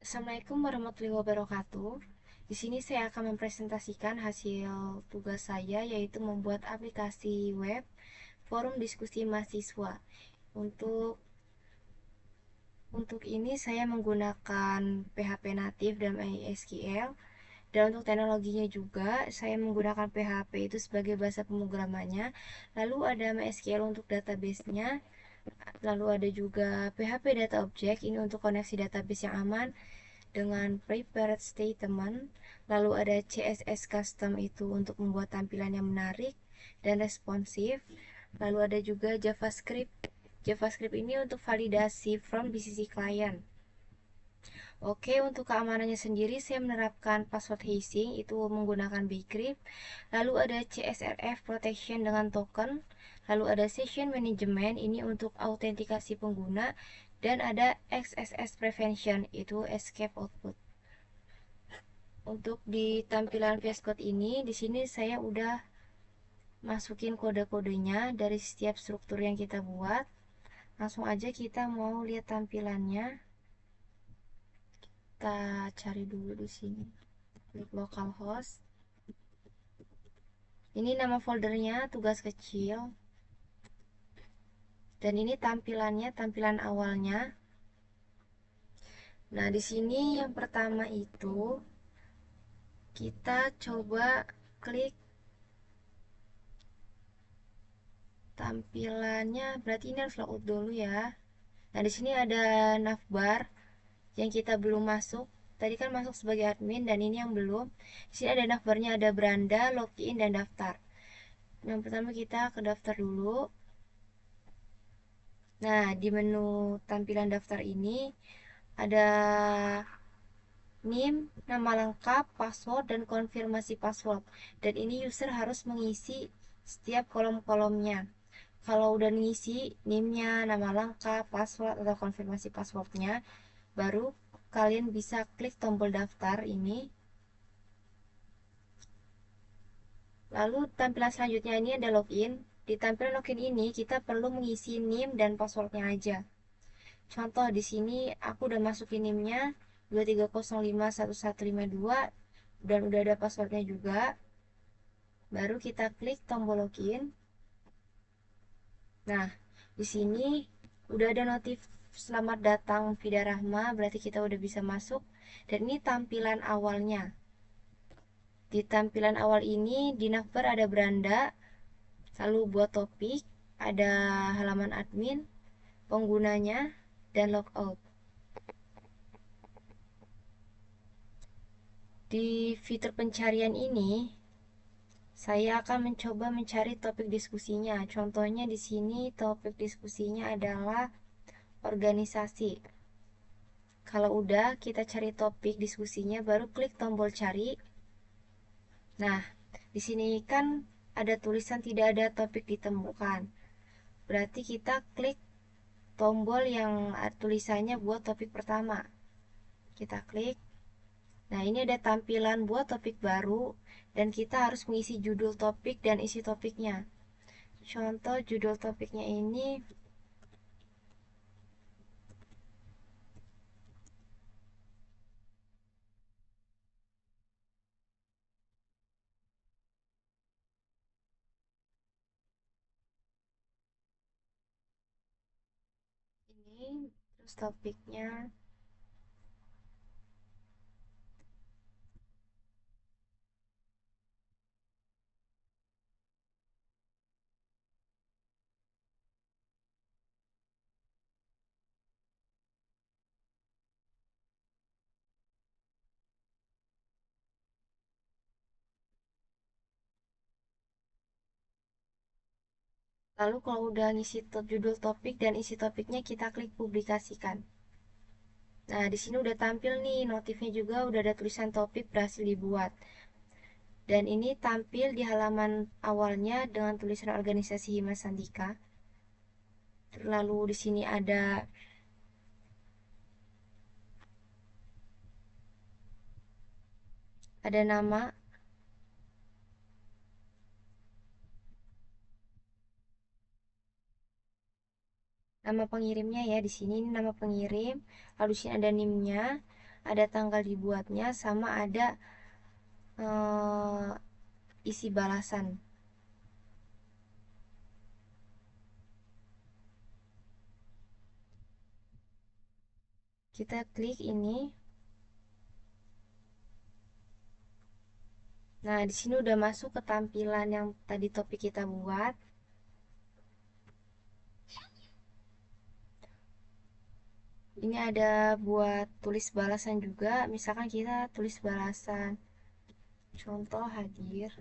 Assalamualaikum warahmatullahi wabarakatuh. Di sini saya akan mempresentasikan hasil tugas saya, yaitu membuat aplikasi web forum diskusi mahasiswa. Untuk untuk ini saya menggunakan PHP native dan MySQL. Dan untuk teknologinya juga saya menggunakan PHP itu sebagai bahasa pemrogramannya. Lalu ada MySQL untuk database-nya. Lalu ada juga PHP Data Object, ini untuk koneksi database yang aman dengan prepared statement. Lalu ada CSS custom, itu untuk membuat tampilan yang menarik dan responsif. Lalu ada juga JavaScript. JavaScript ini untuk validasi from di sisi klien. Oke, untuk keamanannya sendiri saya menerapkan password hashing, itu menggunakan Bcrypt. Lalu ada CSRF protection dengan token. Lalu ada session management, ini untuk autentikasi pengguna. Dan ada XSS prevention, itu escape output. Untuk di tampilan VS Code ini, di sini saya udah masukin kode-kodenya dari setiap struktur yang kita buat. Langsung aja kita mau lihat tampilannya. Kita cari dulu di sini. Klik localhost. Ini nama foldernya, tugas kecil. Dan ini tampilannya, tampilan awalnya. Nah, di sini yang pertama itu kita coba klik tampilannya, berarti ini harus logout dulu ya. Nah, di sini ada navbar yang kita belum masuk. Tadi kan masuk sebagai admin dan ini yang belum. Di sini ada navbarnya, ada beranda, login, dan daftar. Yang pertama kita ke daftar dulu. Nah, di menu tampilan daftar ini ada NIM, nama lengkap, password, dan konfirmasi password. Dan ini user harus mengisi setiap kolom-kolomnya. Kalau udah ngisi NIM-nya, nama lengkap, password, atau konfirmasi passwordnya, baru kalian bisa klik tombol daftar ini. Lalu tampilan selanjutnya ini ada login. Di tampilan login ini kita perlu mengisi NIM dan passwordnya aja. Contoh di sini aku udah masukin NIM-nya 230511152 dan udah ada passwordnya juga. Baru kita klik tombol login. Nah, di sini udah ada notif selamat datang Vida Rahma, berarti kita udah bisa masuk. Dan ini tampilan awalnya. Di tampilan awal ini di navbar ada beranda, lalu buat topik, ada halaman admin, penggunanya, dan logout. Di fitur pencarian ini, saya akan mencoba mencari topik diskusinya. Contohnya di sini topik diskusinya adalah organisasi. Kalau udah kita cari topik diskusinya, baru klik tombol cari. Nah, di sini kan ada tulisan tidak ada topik ditemukan. Berarti kita klik tombol yang tulisannya buat topik pertama. Kita klik. Nah, ini ada tampilan buat topik baru dan kita harus mengisi judul topik dan isi topiknya. Contoh judul topiknya ini, terus topiknya. Lalu kalau udah ngisi judul topik dan isi topiknya, kita klik publikasikan. Nah, di sini udah tampil nih notifnya, juga udah ada tulisan topik berhasil dibuat. Dan ini tampil di halaman awalnya dengan tulisan organisasi Himas Sandika. Lalu di sini ada nama pengirimnya ya. Di sini ini nama pengirim. Lalu di sini ada NIM-nya. ada tanggal dibuatnya, sama ada isi balasan. Kita klik ini. Nah, di sini udah masuk ke tampilan yang tadi topik kita buat. Ini ada buat tulis balasan juga. Misalkan kita tulis balasan contoh hadir.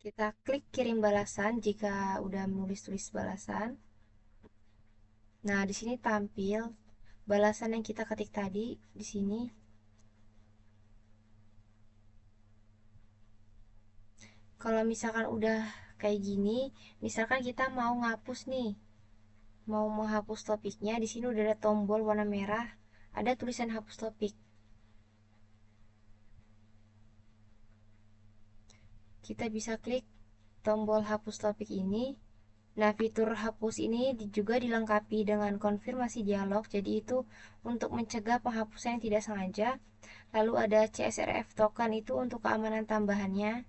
Kita klik kirim balasan jika udah menulis tulis balasan. Nah, di sini tampil balasan yang kita ketik tadi di sini. Kalau misalkan udah kayak gini, misalkan kita mau ngapus nih, mau menghapus topiknya, di sini udah ada tombol warna merah, ada tulisan hapus topik. Kita bisa klik tombol hapus topik ini. Nah, fitur hapus ini juga dilengkapi dengan konfirmasi dialog, jadi itu untuk mencegah penghapusan yang tidak sengaja. Lalu ada CSRF token, itu untuk keamanan tambahannya.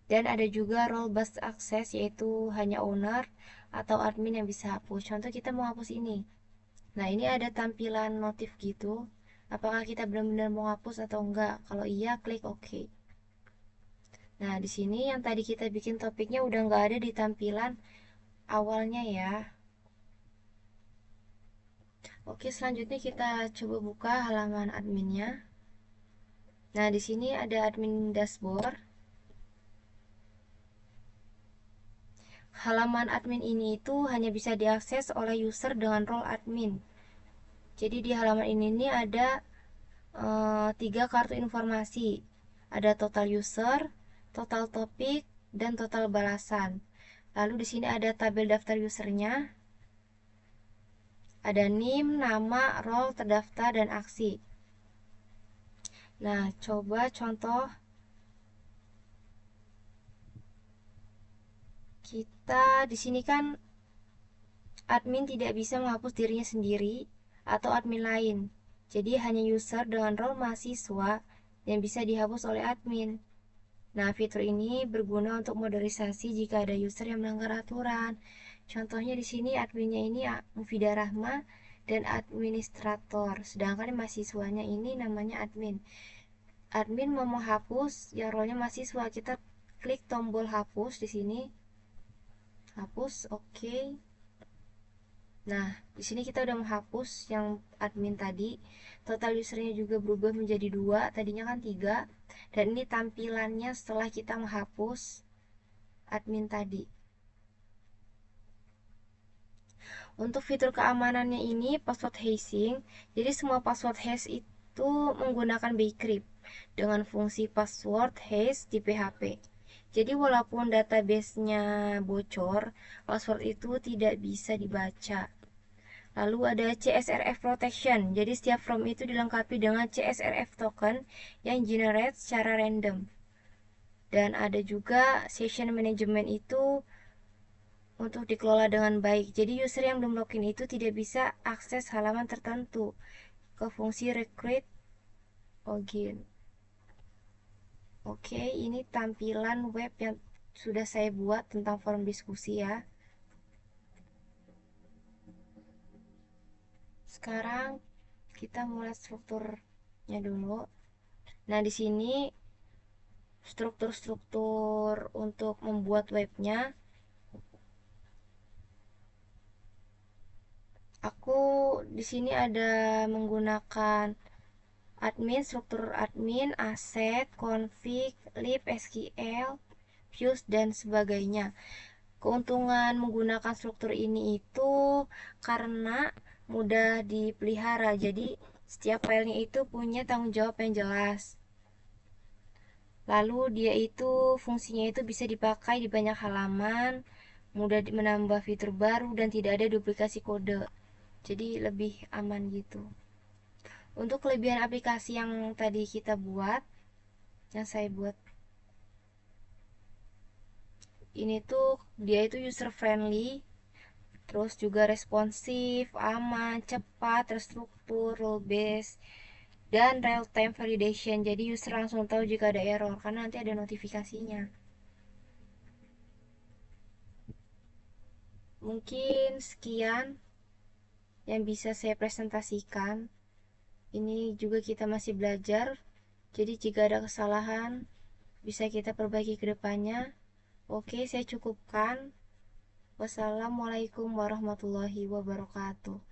Dan ada juga role based access, yaitu hanya owner atau admin yang bisa hapus. Contoh kita mau hapus ini. Nah, ini ada tampilan notif gitu. Apakah kita benar-benar mau hapus atau enggak? Kalau iya, klik OK. Nah, di sini yang tadi kita bikin topiknya udah nggak ada di tampilan awalnya ya. Oke, selanjutnya kita coba buka halaman adminnya. Nah, di sini ada admin dashboard. Halaman admin ini itu hanya bisa diakses oleh user dengan role admin. Jadi di halaman ini ada 3 kartu informasi. Ada total user, total topik, dan total balasan. Lalu di sini ada tabel daftar usernya, ada NIM, nama, role, terdaftar, dan aksi. Nah, coba contoh kita di sini kan admin tidak bisa menghapus dirinya sendiri atau admin lain. Jadi hanya user dengan role mahasiswa yang bisa dihapus oleh admin. Nah, fitur ini berguna untuk modernisasi jika ada user yang melanggar aturan. Contohnya di sini adminnya ini Mufidah Rahma dan administrator, sedangkan mahasiswanya ini namanya admin. Admin mau menghapus yang role-nya mahasiswa, kita klik tombol hapus di sini. Hapus, oke. Nah, di sini kita udah menghapus yang admin tadi. Total usernya juga berubah menjadi 2, tadinya kan 3. Dan ini tampilannya setelah kita menghapus admin tadi. Untuk fitur keamanannya ini password hashing. Jadi semua password hash itu menggunakan bcrypt dengan fungsi password hash di PHP. Jadi walaupun database-nya bocor, password itu tidak bisa dibaca. Lalu ada CSRF protection. Jadi setiap form itu dilengkapi dengan CSRF token yang generate secara random. Dan ada juga session management, itu untuk dikelola dengan baik. Jadi user yang belum login itu tidak bisa akses halaman tertentu ke fungsi recruit login. Oke, ini tampilan web yang sudah saya buat tentang forum diskusi ya. Sekarang kita mulai strukturnya dulu. Nah, di sini struktur-struktur untuk membuat webnya, aku di sini ada menggunakan admin, struktur admin, aset, config, lib, SQL, views, dan sebagainya. Keuntungan menggunakan struktur ini itu karena mudah dipelihara. Jadi setiap filenya itu punya tanggung jawab yang jelas. Lalu dia itu fungsinya itu bisa dipakai di banyak halaman, mudah menambah fitur baru, dan tidak ada duplikasi kode. Jadi lebih aman gitu. Untuk kelebihan aplikasi yang tadi kita buat, yang saya buat, ini tuh dia itu user friendly, terus juga responsif, aman, cepat, terstruktur, rule based, dan real time validation. Jadi user langsung tahu jika ada error karena nanti ada notifikasinya. Mungkin sekian yang bisa saya presentasikan. Ini juga kita masih belajar. Jadi jika ada kesalahan bisa kita perbaiki ke depannya. Oke, saya cukupkan. Wassalamualaikum warahmatullahi wabarakatuh.